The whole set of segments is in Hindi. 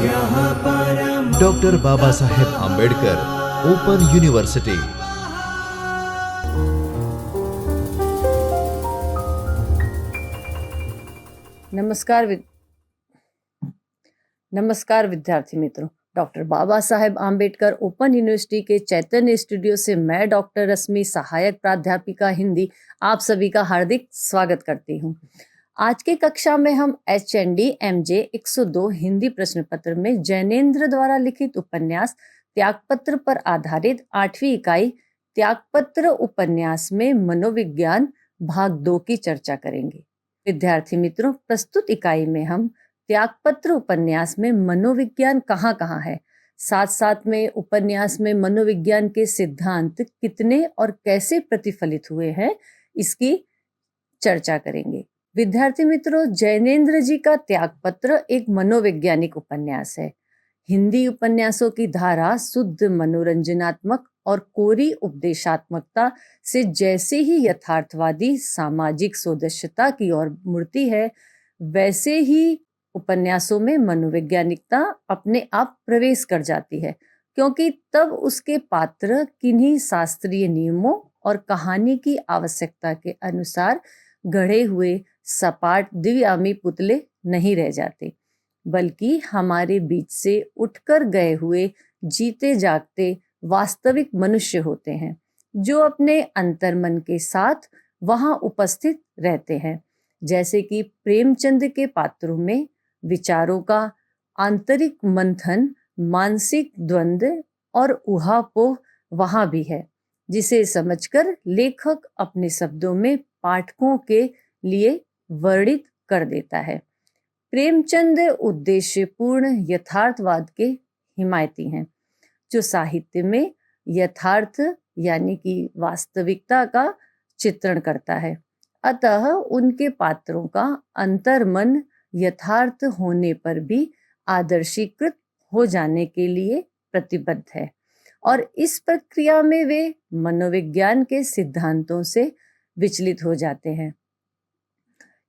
Doctor Baba Saheb Ambedkar open university. नमस्कार विद्यार्थी मित्रों, doctor Baba Saheb Ambedkar open university के चैतन्य स्टूडियो से मैं डॉक्टर रश्मि, सहायक प्राध्यापिका हिंदी, आप सभी का हार्दिक स्वागत करती हूँ। आज के कक्षा में हम HND MJ 102 हिंदी प्रश्न पत्र में जैनेन्द्र द्वारा लिखित उपन्यास त्यागपत्र पर आधारित 8वीं इकाई त्यागपत्र उपन्यास में मनोविज्ञान भाग 2 की चर्चा करेंगे। विद्यार्थी मित्रों, प्रस्तुत इकाई में हम त्यागपत्र उपन्यास में मनोविज्ञान कहाँ कहाँ है, साथ साथ में उपन्यास में मनोविज्ञान के सिद्धांत कितने और कैसे प्रतिफलित हुए हैं, इसकी चर्चा करेंगे। विद्यार्थी मित्रों, जैनेन्द्र जी का त्यागपत्र एक मनोवैज्ञानिक उपन्यास है। हिंदी उपन्यासों की धारा शुद्ध मनोरंजनात्मक और कोरी उपदेशात्मकता से जैसे ही यथार्थवादी सामाजिक सौदस्यता की ओर मुड़ती है, वैसे ही उपन्यासों में मनोवैज्ञानिकता अपने आप प्रवेश कर जाती है, क्योंकि तब उसके पात्र किन्हीं शास्त्रीय नियमों और कहानी की आवश्यकता के अनुसार गढ़े हुए सपाट दिव्यामी पुतले नहीं रह जाते, बल्कि हमारे बीच से उठकर गए हुए जीते जागते वास्तविक मनुष्य होते हैं, जो अपने अंतर्मन के साथ वहां उपस्थित रहते हैं। जैसे कि प्रेमचंद के पात्रों में विचारों का आंतरिक मंथन, मानसिक द्वंद्व और उहापोह वहां भी है, जिसे समझकर लेखक अपने शब्दों में पाठकों के लिए वर्णित कर देता है। प्रेमचंद उद्देश्यपूर्ण यथार्थवाद के हिमायती हैं, जो साहित्य में यथार्थ यानी कि वास्तविकता का चित्रण करता है। अतः उनके पात्रों का अंतर्मन यथार्थ होने पर भी आदर्शीकृत हो जाने के लिए प्रतिबद्ध है, और इस प्रक्रिया में वे मनोविज्ञान के सिद्धांतों से विचलित हो जाते हैं।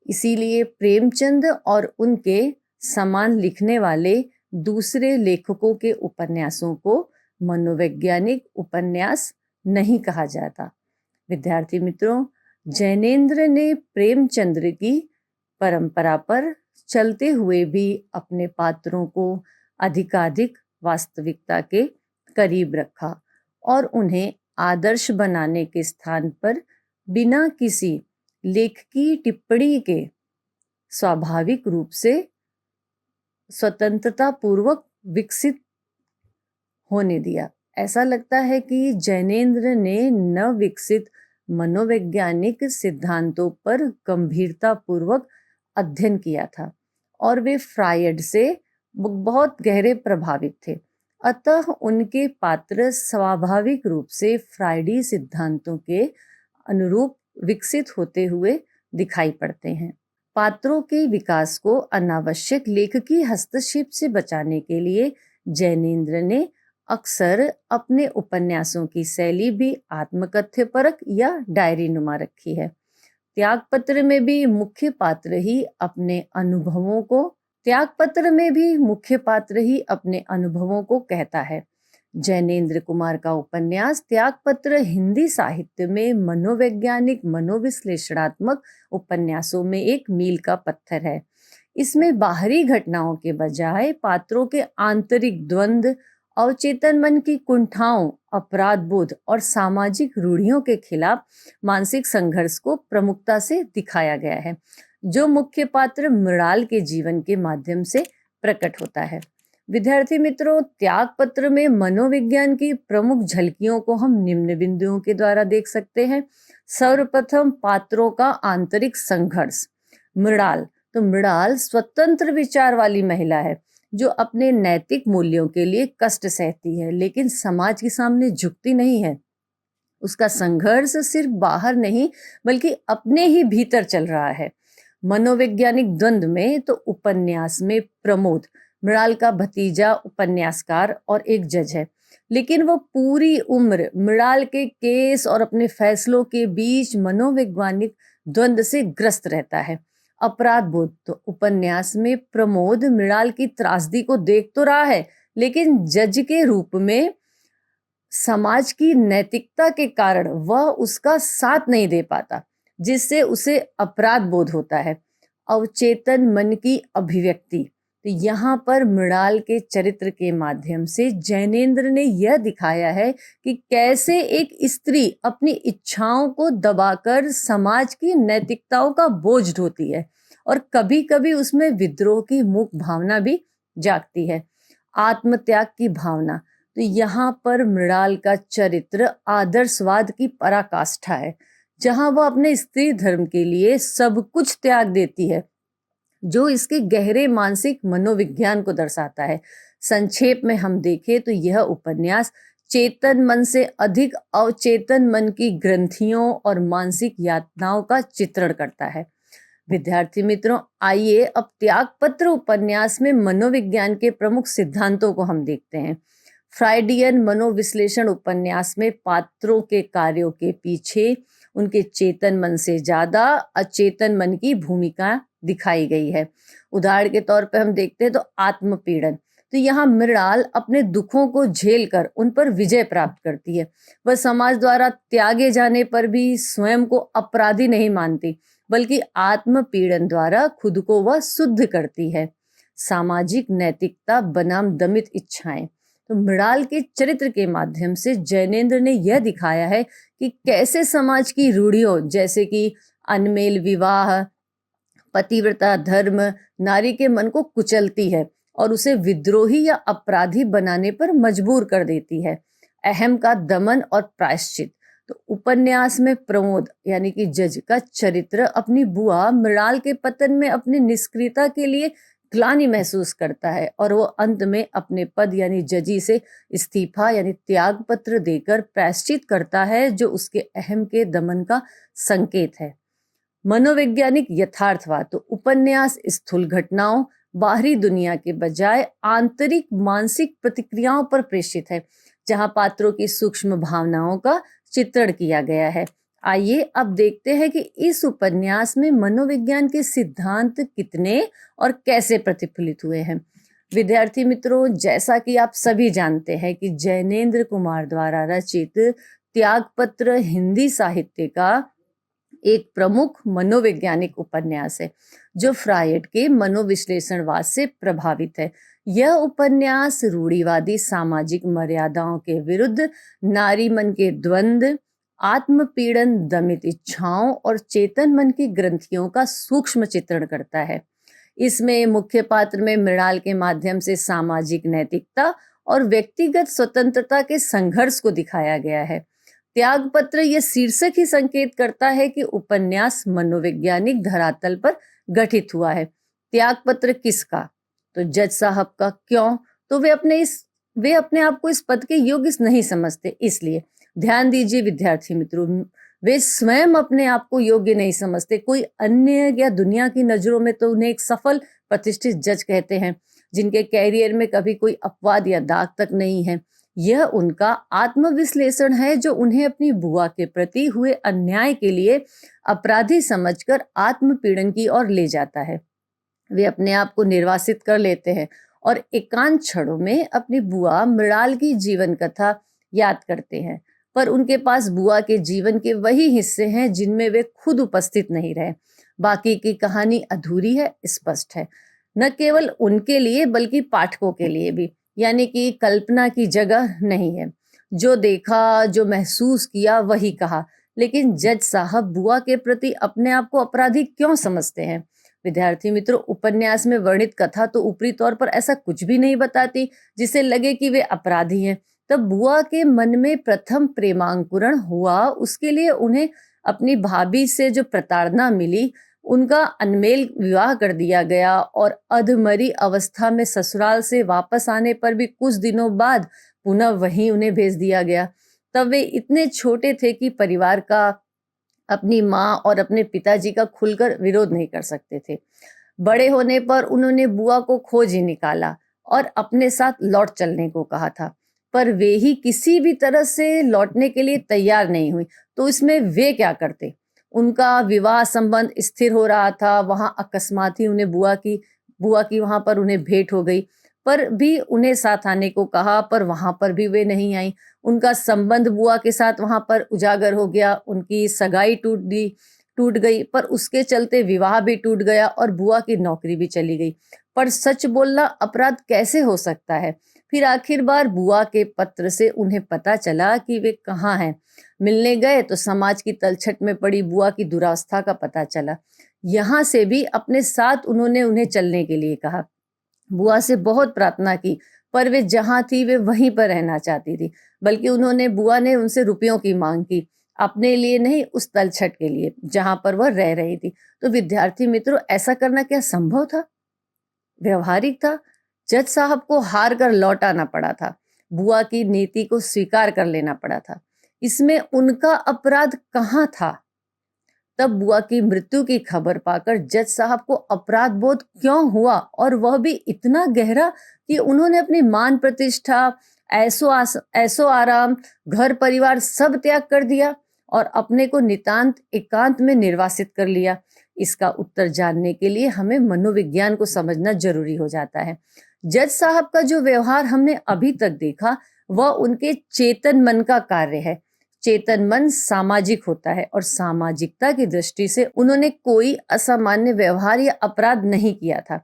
इसीलिए प्रेमचंद और उनके समान लिखने वाले दूसरे लेखकों के उपन्यासों को मनोवैज्ञानिक उपन्यास नहीं कहा जाता। विद्यार्थी मित्रों, जैनेन्द्र ने प्रेमचंद्र की परंपरा पर चलते हुए भी अपने पात्रों को अधिकाधिक वास्तविकता के करीब रखा और उन्हें आदर्श बनाने के स्थान पर बिना किसी लेखकीय टिप्पणी के स्वाभाविक रूप से स्वतंत्रता पूर्वक विकसित होने दिया। ऐसा लगता है कि जैनेन्द्र ने नवविकसित मनोवैज्ञानिक सिद्धांतों पर गंभीरता पूर्वक अध्ययन किया था और वे फ्रायड से बहुत गहरे प्रभावित थे। अतः उनके पात्र स्वाभाविक रूप से फ्रायडी सिद्धांतों के अनुरूप विकसित होते हुए दिखाई पड़ते हैं। पात्रों के विकास को अनावश्यक लेखकीय हस्तक्षेप से बचाने के लिए जैनेन्द्र ने अक्सर अपने उपन्यासों की शैली भी आत्मकथ्यपरक या डायरी नुमा रखी है। त्यागपत्र में भी मुख्य पात्र ही अपने अनुभवों को कहता है। जैनेन्द्र कुमार का उपन्यास त्यागपत्र हिंदी साहित्य में मनोवैज्ञानिक मनोविश्लेषणात्मक उपन्यासों में एक मील का पत्थर है। इसमें बाहरी घटनाओं के बजाय पात्रों के आंतरिक द्वंद्व, अवचेतन मन की कुंठाओं, अपराध बोध और सामाजिक रूढ़ियों के खिलाफ मानसिक संघर्ष को प्रमुखता से दिखाया गया है, जो मुख्य पात्र मृणाल के जीवन के माध्यम से प्रकट होता है। विद्यार्थी मित्रों, त्यागपत्र में मनोविज्ञान की प्रमुख झलकियों को हम निम्न बिंदुओं के द्वारा देख सकते हैं। सर्वप्रथम, पात्रों का आंतरिक संघर्ष। मृणाल स्वतंत्र विचार वाली महिला है, जो अपने नैतिक मूल्यों के लिए कष्ट सहती है, लेकिन समाज के सामने झुकती नहीं है। उसका संघर्ष सिर्फ बाहर नहीं बल्कि अपने ही भीतर चल रहा है। मनोवैज्ञानिक द्वंद्व में तो उपन्यास में प्रमोद मृणाल का भतीजा, उपन्यासकार और एक जज है, लेकिन वो पूरी उम्र मृणाल के केस और अपने फैसलों के बीच मनोवैज्ञानिक द्वंद्व से ग्रस्त रहता है। अपराध बोध। तो उपन्यास में प्रमोद मृणाल की त्रासदी को देख तो रहा है, लेकिन जज के रूप में समाज की नैतिकता के कारण वह उसका साथ नहीं दे पाता, जिससे उसे अपराध बोध होता है। अवचेतन मन की अभिव्यक्ति। तो यहाँ पर मृणाल के चरित्र के माध्यम से जैनेंद्र ने यह दिखाया है कि कैसे एक स्त्री अपनी इच्छाओं को दबाकर समाज की नैतिकताओं का बोझ ढोती है और कभी कभी उसमें विद्रोह की मूक भावना भी जागती है। आत्मत्याग की भावना। तो यहाँ पर मृणाल का चरित्र आदर्शवाद की पराकाष्ठा है, जहाँ वह अपने स्त्री धर्म के लिए सब कुछ त्याग देती है, जो इसके गहरे मानसिक मनोविज्ञान को दर्शाता है। संक्षेप में हम देखें तो यह उपन्यास चेतन मन से अधिक अवचेतन मन की ग्रंथियों और मानसिक यातनाओं का चित्रण करता है। विद्यार्थी मित्रों, आइए अब त्यागपत्र उपन्यास में मनोविज्ञान के प्रमुख सिद्धांतों को हम देखते हैं। फ्राइडियन मनोविश्लेषण उपन्यास में पात्रों के कार्यों के पीछे उनके चेतन मन से ज्यादा अचेतन मन की भूमिका दिखाई गई है। उदाहरण के तौर पर हम देखते हैं तो आत्मपीड़न। तो यहाँ मृणाल अपने दुखों को झेल कर उन पर विजय प्राप्त करती है। वह समाज द्वारा त्यागे जाने पर भी स्वयं को अपराधी नहीं मानती, बल्कि आत्मपीड़न द्वारा खुद को वह शुद्ध करती है। सामाजिक नैतिकता बनाम दमित इच्छाएं। तो मृणाल के चरित्र के माध्यम से जैनेंद्र ने यह दिखाया है कि कैसे समाज की रूढ़ियों जैसे कि अनमेल विवाह, पतिव्रता धर्म नारी के मन को कुचलती है और उसे विद्रोही या अपराधी बनाने पर मजबूर कर देती है। अहम का दमन और प्रायश्चित। तो उपन्यास में प्रमोद यानी कि जज का चरित्र अपनी बुआ मृणाल के पतन में अपनी निष्क्रियता के लिए ग्लानि महसूस करता है और वो अंत में अपने पद यानी जजी से इस्तीफा यानी त्याग पत्र देकर प्रायश्चित करता है, जो उसके अहम के दमन का संकेत है। मनोवैज्ञानिक यथार्थवाद। तो उपन्यास स्थूल घटनाओं, बाहरी दुनिया के बजाय आंतरिक मानसिक प्रतिक्रियाओं पर प्रेषित है, जहां पात्रों की सूक्ष्म भावनाओं का चित्रण किया गया है। आइए अब देखते हैं कि इस उपन्यास में मनोविज्ञान के सिद्धांत कितने और कैसे प्रतिफलित हुए हैं। विद्यार्थी मित्रों, जैसा कि आप सभी जानते हैं कि जैनेंद्र कुमार द्वारा रचित त्यागपत्र हिंदी साहित्य का एक प्रमुख मनोवैज्ञानिक उपन्यास है, जो फ्रायड के मनोविश्लेषणवाद से प्रभावित है। यह उपन्यास रूढ़िवादी सामाजिक मर्यादाओं के विरुद्ध नारी मन के द्वंद्व, आत्मपीड़न, दमित इच्छाओं और चेतन मन की ग्रंथियों का सूक्ष्म चित्रण करता है। इसमें मुख्य पात्र में मृणाल के माध्यम से सामाजिक नैतिकता और व्यक्तिगत स्वतंत्रता के संघर्ष को दिखाया गया है। त्यागपत्र यह शीर्षक ही संकेत करता है कि उपन्यास मनोवैज्ञानिक धरातल पर गठित हुआ है। त्यागपत्र किसका? तो जज साहब का। क्यों? तो वे अपने आप को इस पद के योग्य नहीं समझते, इसलिए। ध्यान दीजिए विद्यार्थी मित्रों, वे स्वयं अपने आप को योग्य नहीं समझते। कोई अन्य या दुनिया की नजरों में तो उन्हें एक सफल प्रतिष्ठित जज कहते हैं, जिनके कैरियर में कभी कोई अपवाद या दाग तक नहीं है। यह उनका आत्मविश्लेषण है, जो उन्हें अपनी बुआ के प्रति हुए अन्याय के लिए अपराधी समझकर आत्मपीड़न की ओर ले जाता है। वे अपने आप को निर्वासित कर लेते हैं और एकांत क्षणों में अपनी बुआ मृणाल की जीवन कथा याद करते हैं, पर उनके पास बुआ के जीवन के वही हिस्से हैं जिनमें वे खुद उपस्थित नहीं रहे। बाकी की कहानी अधूरी है, स्पष्ट है, न केवल उनके लिए बल्कि पाठकों के लिए भी, यानी कि कल्पना की जगह नहीं है। जो देखा, जो महसूस किया वही कहा। लेकिन जज साहब बुआ के प्रति अपने आप को अपराधी क्यों समझते हैं? विद्यार्थी मित्रों, उपन्यास में वर्णित कथा तो ऊपरी तौर पर ऐसा कुछ भी नहीं बताती जिससे लगे कि वे अपराधी हैं। तब बुआ के मन में प्रथम प्रेमांकुरण हुआ, उसके लिए उन्हें अपनी भाभी से जो प्रताड़ना मिली, उनका अनमेल विवाह कर दिया गया और अधमरी अवस्था में ससुराल से वापस आने पर भी कुछ दिनों बाद पुनः वहीं उन्हें भेज दिया गया। तब वे इतने छोटे थे कि परिवार का, अपनी माँ और अपने पिताजी का खुलकर विरोध नहीं कर सकते थे। बड़े होने पर उन्होंने बुआ को खोज ही निकाला और अपने साथ लौट चलने को कहा था, पर वे ही किसी भी तरह से लौटने के लिए तैयार नहीं हुई। तो इसमें वे क्या करते? उनका विवाह संबंध स्थिर हो रहा था। वहाँ अकस्मात ही उन्हें बुआ की वहाँ पर उन्हें भेंट हो गई, पर भी उन्हें साथ आने को कहा, पर वहाँ पर भी वे नहीं आई। उनका संबंध बुआ के साथ वहाँ पर उजागर हो गया, उनकी सगाई टूट गई, पर उसके चलते विवाह भी टूट गया और बुआ की नौकरी भी चली गई। पर सच बोलना अपराध कैसे हो सकता है? फिर आखिर बार बुआ के पत्र से उन्हें पता चला कि वे कहाँ हैं। मिलने गए तो समाज की तलछट में पड़ी बुआ की दुरावस्था का पता चला। यहाँ से भी अपने साथ उन्होंने उन्हें चलने के लिए कहा। बुआ से बहुत प्रार्थना की, पर वे जहाँ थी वे वहीं पर रहना चाहती थी। बल्कि बुआ ने उनसे रुपयों की मांग की, अपने लिए नहीं, उस तलछट के लिए जहाँ पर वह रह रही थी। तो विद्यार्थी मित्रों, ऐसा करना क्या संभव था? व्यवहारिक था? जज साहब को हार कर लौट आना पड़ा था। बुआ की नीति को स्वीकार कर लेना पड़ा था। इसमें उनका अपराध कहाँ था? तब बुआ की मृत्यु की खबर पाकर जज साहब को अपराध बोध क्यों हुआ, और वह भी इतना गहरा कि उन्होंने अपनी मान प्रतिष्ठा, ऐसो आराम, घर परिवार सब त्याग कर दिया और अपने को नितांत एकांत में निर्वासित कर लिया। इसका उत्तर जानने के लिए हमें मनोविज्ञान को समझना जरूरी हो जाता है। जज साहब का जो व्यवहार हमने अभी तक देखा, वह उनके चेतन मन का कार्य है। चेतन मन सामाजिक होता है और सामाजिकता की दृष्टि से उन्होंने कोई असामान्य व्यवहार या अपराध नहीं किया था,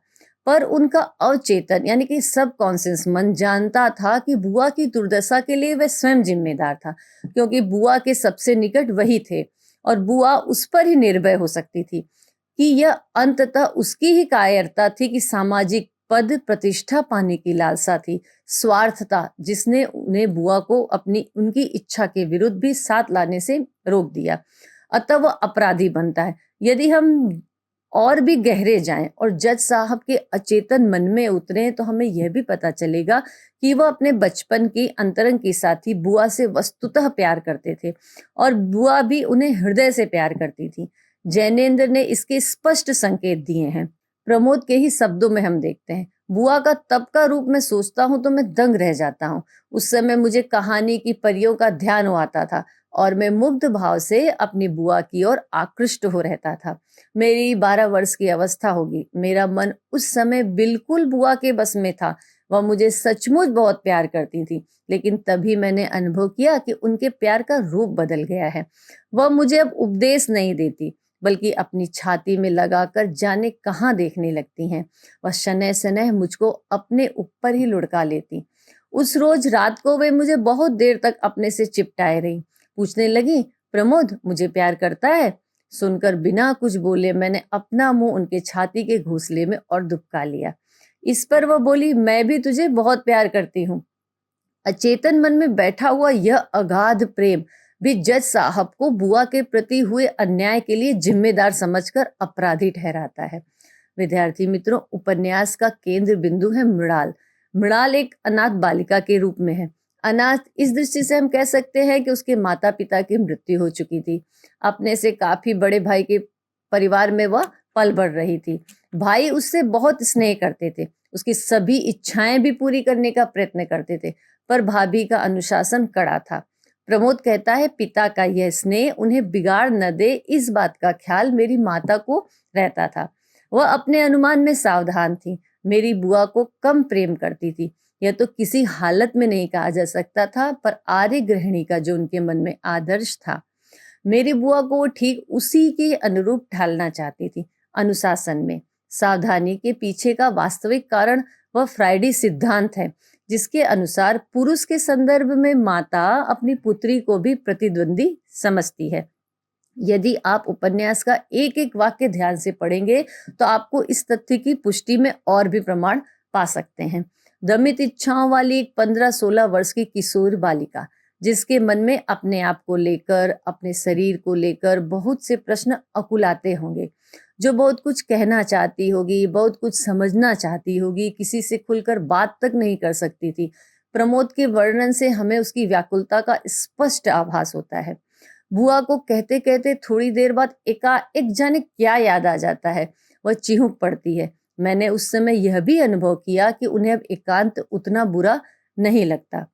पर उनका अवचेतन यानी कि सब कॉन्शियस मन जानता था कि बुआ की दुर्दशा के लिए वह स्वयं जिम्मेदार था, क्योंकि बुआ के सबसे निकट वही थे और बुआ उस पर ही निर्भय हो सकती थी कि यह अंततः उसकी ही कायरता थी कि सामाजिक पद प्रतिष्ठा पाने की लालसा थी, स्वार्थ था जिसने उन्हें बुआ को उनकी इच्छा के विरुद्ध भी साथ लाने से रोक दिया। अतः वह अपराधी बनता है। यदि हम और भी गहरे जाएं और जज साहब के अचेतन मन में उतरें तो हमें यह भी पता चलेगा कि वह अपने बचपन की अंतरंग की साथी बुआ से वस्तुतः प्यार करते थे और बुआ भी उन्हें हृदय से प्यार करती थी। जैनेन्द्र ने इसके स्पष्ट संकेत दिए हैं। प्रमोद के ही शब्दों में हम देखते हैं, बुआ का तब का रूप में सोचता हूं तो मैं दंग रह जाता हूँ। उस समय मुझे कहानी की परियों का ध्यान हो आता था और मैं मुग्ध भाव से अपनी बुआ की ओर आकृष्ट हो रहता था। मेरी 12 वर्ष की अवस्था होगी। मेरा मन उस समय बिल्कुल बुआ के बस में था। वह मुझे सचमुच बहुत प्यार करती थी, लेकिन तभी मैंने अनुभव किया कि उनके प्यार का रूप बदल गया है। वह मुझे अब उपदेश नहीं देती, बल्कि अपनी छाती में लगाकर जाने कहाँ देखने लगती हैं। वह शनैः शनैः मुझको अपने ऊपर ही लुढ़का लेती। उस रोज रात को वे मुझे बहुत देर तक अपने से चिपटाए रही। पूछने लगी, प्रमोद मुझे प्यार करता है? सुनकर बिना कुछ बोले मैंने अपना मुंह उनके छाती के घोंसले में और दुबका लिया। इस पर वह बोली, मैं भी तुझे बहुत प्यार करती हूँ। अचेतन मन में बैठा हुआ यह अगाध प्रेम भी जज साहब को बुआ के प्रति हुए अन्याय के लिए जिम्मेदार समझकर अपराधी ठहराता है। विद्यार्थी मित्रों, उपन्यास का केंद्र बिंदु है मृणाल। मृणाल एक अनाथ बालिका के रूप में है। अनाथ इस दृष्टि से हम कह सकते हैं कि उसके माता पिता की मृत्यु हो चुकी थी। अपने से काफी बड़े भाई के परिवार में वह पल बढ़ रही थी। भाई उससे बहुत स्नेह करते थे, उसकी सभी इच्छाएं भी पूरी करने का प्रयत्न करते थे, पर भाभी का अनुशासन कड़ा था। प्रमोद कहता है, पिता का यह स्नेह उन्हें बिगाड़ न दे, इस बात का ख्याल मेरी माता को रहता था। वह अपने अनुमान में सावधान थी। मेरी बुआ को कम प्रेम करती थी, यह तो किसी हालत में नहीं कहा जा सकता था, पर आर्य गृहिणी का जो उनके मन में आदर्श था, मेरी बुआ को वो ठीक उसी के अनुरूप ढालना चाहती थी। अनुशासन में सावधानी के पीछे का वास्तविक कारण वह फ्राइडी सिद्धांत है, जिसके अनुसार पुरुष के संदर्भ में माता अपनी पुत्री को भी प्रतिद्वंदी समझती है। यदि आप उपन्यास का एक एक वाक्य ध्यान से पढ़ेंगे तो आपको इस तथ्य की पुष्टि में और भी प्रमाण पा सकते हैं। दमित इच्छाओं वाली एक 15-16 वर्ष की किशोर बालिका, जिसके मन में अपने आप को लेकर, अपने शरीर को लेकर बहुत से प्रश्न अकुलाते होंगे, जो बहुत कुछ कहना चाहती होगी, बहुत कुछ समझना चाहती होगी, किसी से खुलकर बात तक नहीं कर सकती थी। प्रमोद के वर्णन से हमें उसकी व्याकुलता का स्पष्ट आभास होता है। बुआ को कहते कहते थोड़ी देर बाद एकाएक जाने क्या याद आ जाता है, वह चिहुक पड़ती है। मैंने उस समय यह भी अनुभव किया कि उन्हें अब एकांत उतना बुरा नहीं लगता।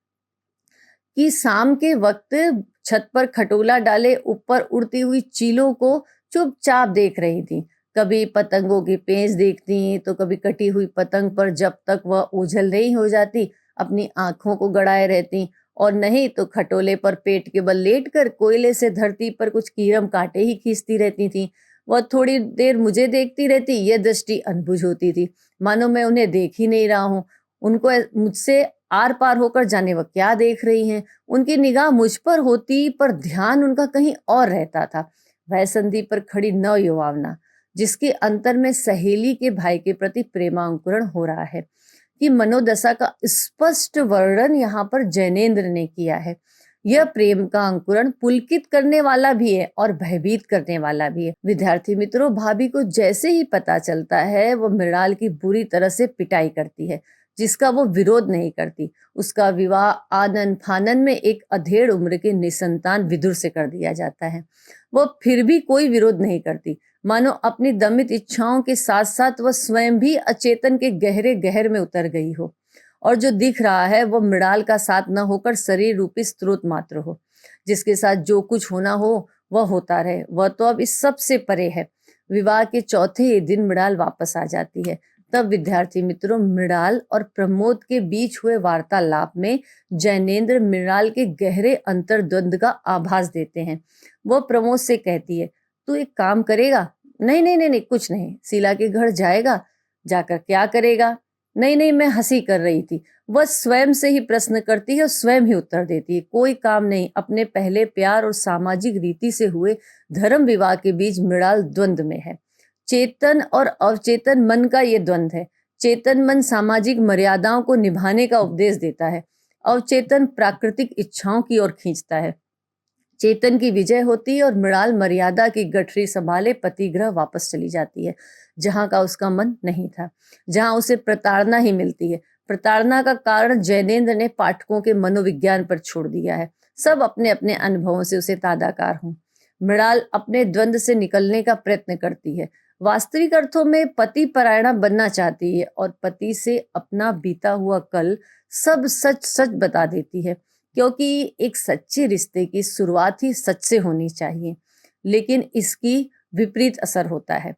कि शाम के वक्त छत पर खटोला डाले ऊपर उड़ती हुई चीलों को चुपचाप देख रही थी। कभी पतंगों की पेंच देखती तो कभी कटी हुई पतंग पर जब तक वह ओझल नहीं हो जाती अपनी आंखों को गड़ाए रहती, और नहीं तो खटोले पर पेट के बल लेटकर कोयले से धरती पर कुछ कीरम कांटे ही खींचती रहती थी। वह थोड़ी देर मुझे देखती रहती, यह दृष्टि अनबुझ होती थी, मानो मैं उन्हें देख ही नहीं रहा हूँ। उनको मुझसे आर पार होकर जाने वह क्या देख रही हैं। उनकी निगाह मुझ पर होती पर ध्यान उनका कहीं और रहता था। वह संधि पर खड़ी नवयुवावना जिसके अंतर में सहेली के भाई के प्रति प्रेमांकुरण हो रहा है, कि मनोदशा का स्पष्ट वर्णन यहाँ पर जैनेन्द्र ने किया है। यह प्रेम का अंकुरण पुलकित करने वाला भी है और भयभीत करने वाला भी है। विद्यार्थी मित्रों, भाभी को जैसे ही पता चलता है वो मृणाल की बुरी तरह से पिटाई करती है, जिसका वो विरोध नहीं करती। उसका विवाह आनन फानन में एक अधेड़ उम्र के निसंतान विदुर से कर दिया जाता है। वो फिर भी कोई विरोध नहीं करती, मानो अपनी दमित इच्छाओं के साथ साथ वह स्वयं भी अचेतन के गहरे गहर में उतर गई हो, और जो दिख रहा है वो मृणाल का साथ न होकर शरीर रूपी स्रोत मात्र हो, जिसके साथ जो कुछ होना हो वह होता रहे। वह तो अब इस सब से परे है। विवाह के चौथे ही दिन मृणाल वापस आ जाती है। तब विद्यार्थी मित्रों, मृणाल और प्रमोद के बीच हुए वार्तालाप में जैनेन्द्र मृणाल के गहरे अंतर्द्वंद का आभास देते हैं। वो प्रमोद से कहती है, तू एक काम करेगा? नहीं नहीं नहीं नहीं, कुछ नहीं। शीला के घर जाएगा? जाकर क्या करेगा? नहीं नहीं, मैं हंसी कर रही थी। वह स्वयं से ही प्रश्न करती है और स्वयं ही उत्तर देती है। कोई काम नहीं। अपने पहले प्यार और सामाजिक रीति से हुए धर्म विवाह के बीच मृणाल द्वंद में है। चेतन और अवचेतन मन का ये द्वंद है। चेतन मन सामाजिक मर्यादाओं को निभाने का उपदेश देता है, अवचेतन प्राकृतिक इच्छाओं की ओर खींचता है। चेतन की विजय होती है और मृणाल मर्यादा की गठरी संभाले पतिगृह वापस चली जाती है, जहां का उसका मन नहीं था, जहां उसे प्रताड़ना ही मिलती है। प्रताड़ना का कारण जैनेन्द्र ने पाठकों के मनोविज्ञान पर छोड़ दिया है। सब अपने अपने अनुभवों से उसे तादाकार हों। मृणाल अपने द्वंद से निकलने का प्रयत्न करती है। वास्तविक अर्थों में पति परायणा बनना चाहती है और पति से अपना बीता हुआ कल सब सच सच बता देती है, क्योंकि एक सच्चे रिश्ते की शुरुआत ही सच से होनी चाहिए। लेकिन इसकी विपरीत असर होता है।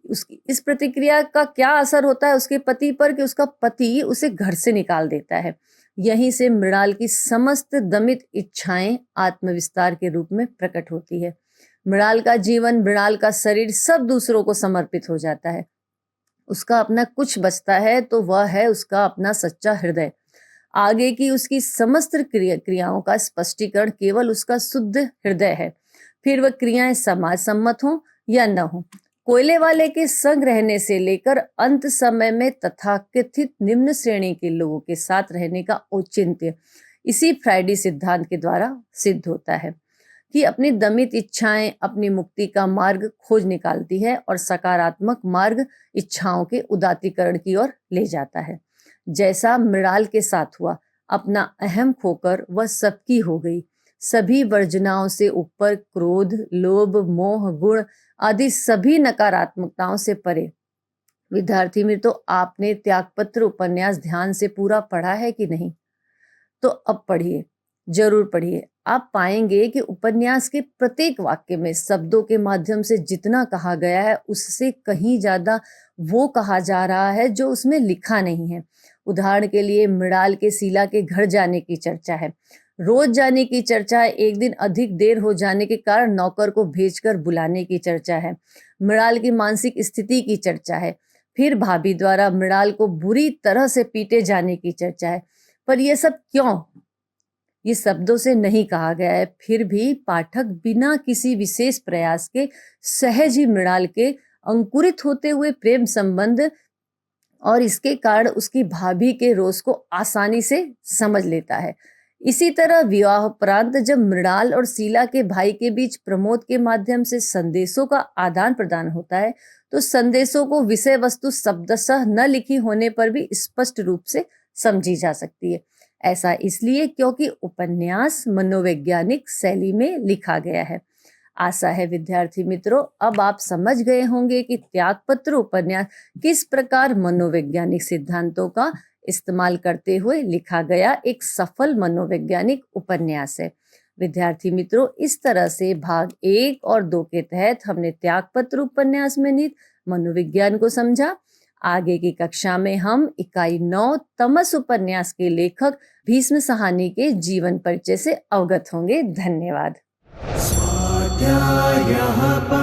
उसकी इस प्रतिक्रिया का क्या असर होता है उसके पति पर, कि उसका पति उसे घर से निकाल देता है। यहीं से मृणाल की समस्त दमित इच्छाएं आत्मविस्तार के रूप में प्रकट होती है। मृणाल का जीवन, मृणाल का शरीर सब दूसरों को समर्पित हो जाता है। उसका अपना कुछ बचता है तो वह है उसका अपना सच्चा हृदय। आगे की उसकी समस्त क्रियाओं का स्पष्टीकरण केवल उसका शुद्ध हृदय है। फिर वह क्रियाएं समाज सम्मत हो या न हो। कोयले वाले के संग रहने से लेकर अंत समय में तथाकथित निम्न श्रेणी के लोगों के साथ रहने का औचित्य इसी फ्राइडी सिद्धांत के द्वारा सिद्ध होता है, कि अपनी दमित इच्छाएं अपनी मुक्ति का मार्ग खोज निकालती है और सकारात्मक मार्ग इच्छाओं के उदात्तीकरण की ओर ले जाता है। जैसा मृणाल के साथ हुआ, अपना अहम खोकर वह सबकी हो गई। सभी वर्जनाओं से ऊपर क्रोध, लोभ, मोह, गुण आदि सभी नकारात्मकताओं से परे। विद्यार्थी में तो आपने त्यागपत्र उपन्यास ध्यान से पूरा पढ़ा है कि नहीं? तो अब पढ़िए, जरूर पढ़िए। आप पाएंगे कि उपन्यास के प्रत्येक वाक्य में शब्दों के माध्यम से जितना कहा गया है उससे कहीं ज्यादा वो कहा जा रहा है जो उसमें लिखा नहीं है। उदाहरण के लिए, मृणाल के शीला के घर जाने की चर्चा है, रोज जाने की चर्चा है, एक दिन अधिक देर हो जाने के कारण नौकर को भेजकर बुलाने की चर्चा है, मृणाल की मानसिक स्थिति की चर्चा है, फिर भाभी द्वारा मृणाल को बुरी तरह से पीटे जाने की चर्चा है। पर यह सब क्यों? ये शब्दों से नहीं कहा गया है, फिर भी पाठक बिना किसी विशेष प्रयास के सहज ही मृणाल के अंकुरित होते हुए प्रेम संबंध और इसके कारण उसकी भाभी के रोष को आसानी से समझ लेता है। इसी तरह विवाहोपरांत जब मृणाल और शीला के भाई के बीच प्रमोद के माध्यम से संदेशों का आदान प्रदान होता है, तो संदेशों को विषय वस्तु शब्दशः न लिखी होने पर भी स्पष्ट रूप से समझी जा सकती है। ऐसा इसलिए क्योंकि उपन्यास मनोवैज्ञानिक शैली में लिखा गया है। आशा है विद्यार्थी मित्रों, अब आप समझ गए होंगे कि त्यागपत्र उपन्यास किस प्रकार मनोवैज्ञानिक सिद्धांतों का इस्तेमाल करते हुए लिखा गया एक सफल मनोवैज्ञानिक उपन्यास है। विद्यार्थी मित्रों, इस तरह से भाग 1 और 2 के तहत हमने त्यागपत्र उपन्यास में निहित मनोविज्ञान को समझा। आगे की कक्षा में हम इकाई 9 तमस उपन्यास के लेखक भीष्म साहनी के जीवन परिचय से अवगत होंगे। धन्यवाद। स्वाध्यायः